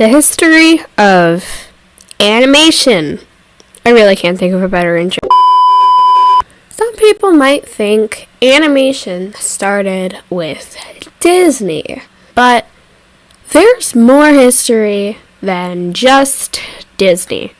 The history of animation. I really can't think of a better intro. Some people might think animation started with Disney, but there's more history than just Disney.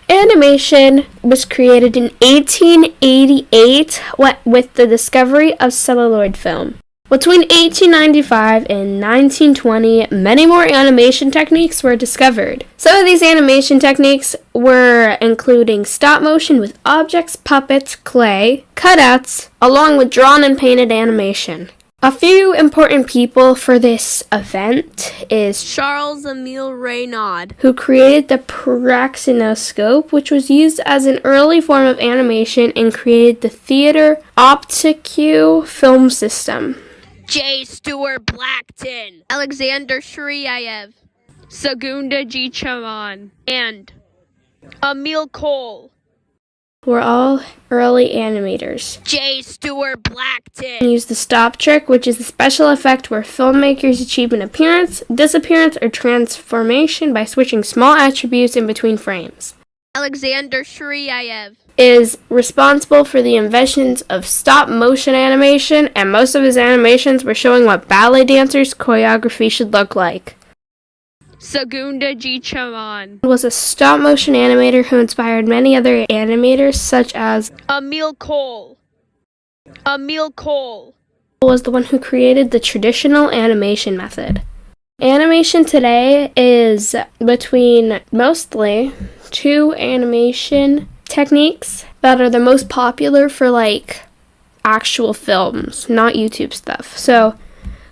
Animation was created in 1888 with the discovery of celluloid film. Between 1895 and 1920, many more animation techniques were discovered. Some of these animation techniques were including stop motion with objects, puppets, clay, cutouts, along with drawn and painted animation. A few important people for this event is Charles-Emile Reynaud, who created the praxinoscope, which was used as an early form of animation and created the theater optique film system. J. Stuart Blackton, Alexander Shriayev, Sagunda G. Chaman, and Emil Cole were all early animators. J. Stuart Blackton Used the stop trick, which is a special effect where filmmakers achieve an appearance, disappearance, or transformation by switching small attributes in between frames. Alexander Shriayev Is responsible for the inventions of stop-motion animation, and most of his animations were showing what ballet dancers' choreography should look like. Sagunda G. Chaman Was a stop-motion animator who inspired many other animators, such as Emil Cole was the one who created the traditional animation method. Animation today is between mostly two animation techniques that are the most popular for actual films, not YouTube stuff. So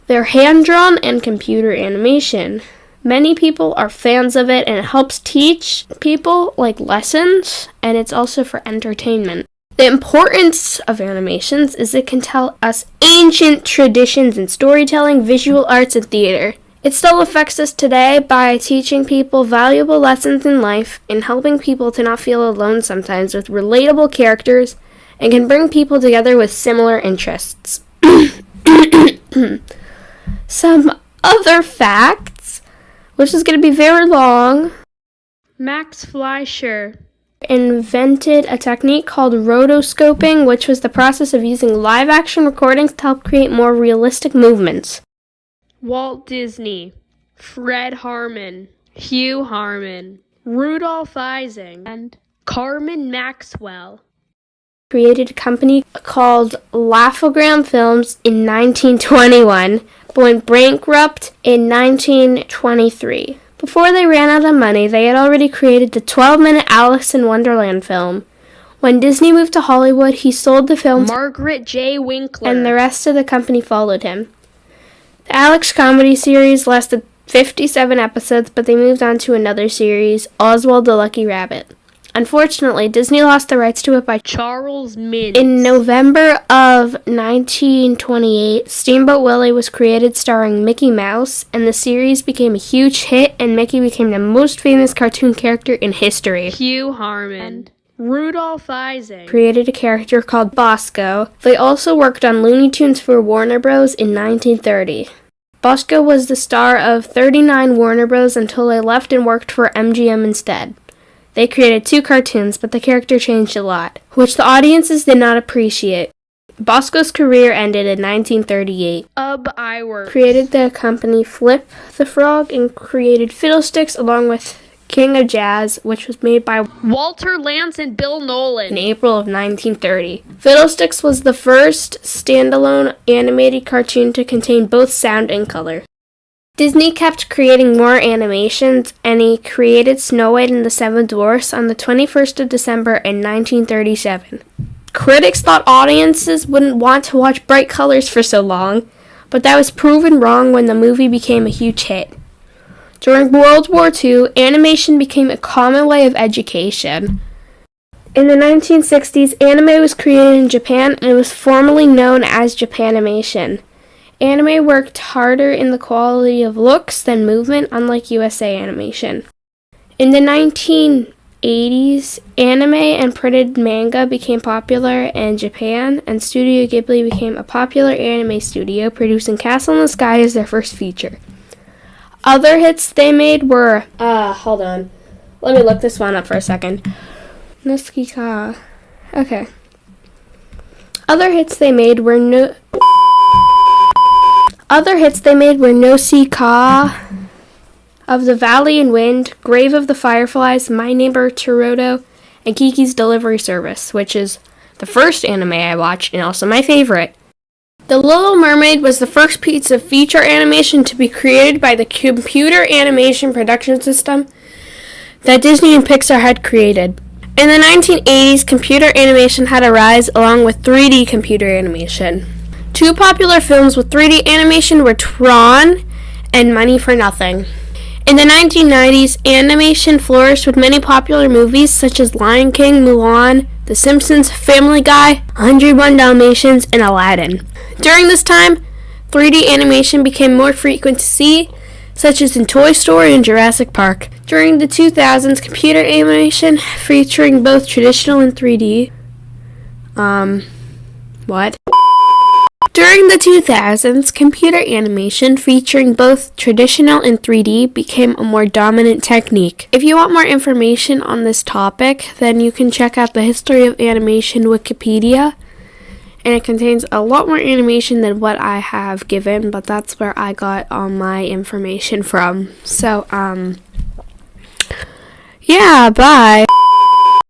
they're hand-drawn and computer animation. Many people are fans of it, and it helps teach people lessons, and it's also for entertainment. The importance of animations is it can tell us ancient traditions in storytelling, visual arts, and theater. It still affects us today by teaching people valuable lessons in life and helping people to not feel alone sometimes with relatable characters, and can bring people together with similar interests. Some other facts, which is going to be very long. Max Fleischer Invented a technique called rotoscoping, which was the process of using live-action recordings to help create more realistic movements. Walt Disney, Fred Harmon, Hugh Harmon, Rudolph Ising, and Carmen Maxwell Created a company called Laugh-O-Gram Films in 1921, but went bankrupt in 1923. Before they ran out of money, they had already created the 12-minute Alice in Wonderland film. When Disney moved to Hollywood, he sold the film to Margaret J. Winkler, and the rest of the company followed him. The Alex comedy series lasted 57 episodes, but they moved on to another series, Oswald the Lucky Rabbit. Unfortunately, Disney lost the rights to it by Charles Mintz. In November of 1928, Steamboat Willie was created starring Mickey Mouse, and the series became a huge hit, and Mickey became the most famous cartoon character in history. Hugh Harmon, Rudolph Ising Created a character called Bosco. They also worked on Looney Tunes for Warner Bros. In 1930. Bosco was the star of 39 Warner Bros. Until they left and worked for MGM instead. They created 2 cartoons, but the character changed a lot, which the audiences did not appreciate. Bosco's career ended in 1938. Ub Iwerks Created the company Flip the Frog and created Fiddlesticks along with King of Jazz, which was made by Walter Lantz and Bill Nolan in April of 1930. Fiddlesticks was the first standalone animated cartoon to contain both sound and color. Disney kept creating more animations, and he created Snow White and the Seven Dwarfs on the 21st of December in 1937. Critics thought audiences wouldn't want to watch bright colors for so long, but that was proven wrong when the movie became a huge hit. During World War II, animation became a common way of education. In the 1960s, anime was created in Japan and it was formerly known as Japanimation. Anime worked harder in the quality of looks than movement, unlike USA Animation. In the 1980s, anime and printed manga became popular in Japan, and Studio Ghibli became a popular anime studio, producing Castle in the Sky as their first feature. Other hits they made were, hold on. Let me look this one up for a second. Noski-ka. Okay. Other hits they made were No Si-ka, Of the Valley and Wind, Grave of the Fireflies, My Neighbor Totoro, and Kiki's Delivery Service, which is the first anime I watched and also my favorite. The Little Mermaid was the first piece of feature animation to be created by the computer animation production system that Disney and Pixar had created. In the 1980s, computer animation had a rise along with 3D computer animation. Two popular films with 3D animation were Tron and Money for Nothing. In the 1990s, animation flourished with many popular movies such as Lion King, Mulan, The Simpsons, Family Guy, 101 Dalmatians, and Aladdin. During this time, 3D animation became more frequent to see, such as in Toy Story and Jurassic Park. During the 2000s, computer animation featuring both traditional and 3D. During the 2000s, computer animation featuring both traditional and 3D became a more dominant technique. If you want more information on this topic, then you can check out the History of Animation Wikipedia, and it contains a lot more animation than what I have given, but that's where I got all my information from. So, yeah, bye.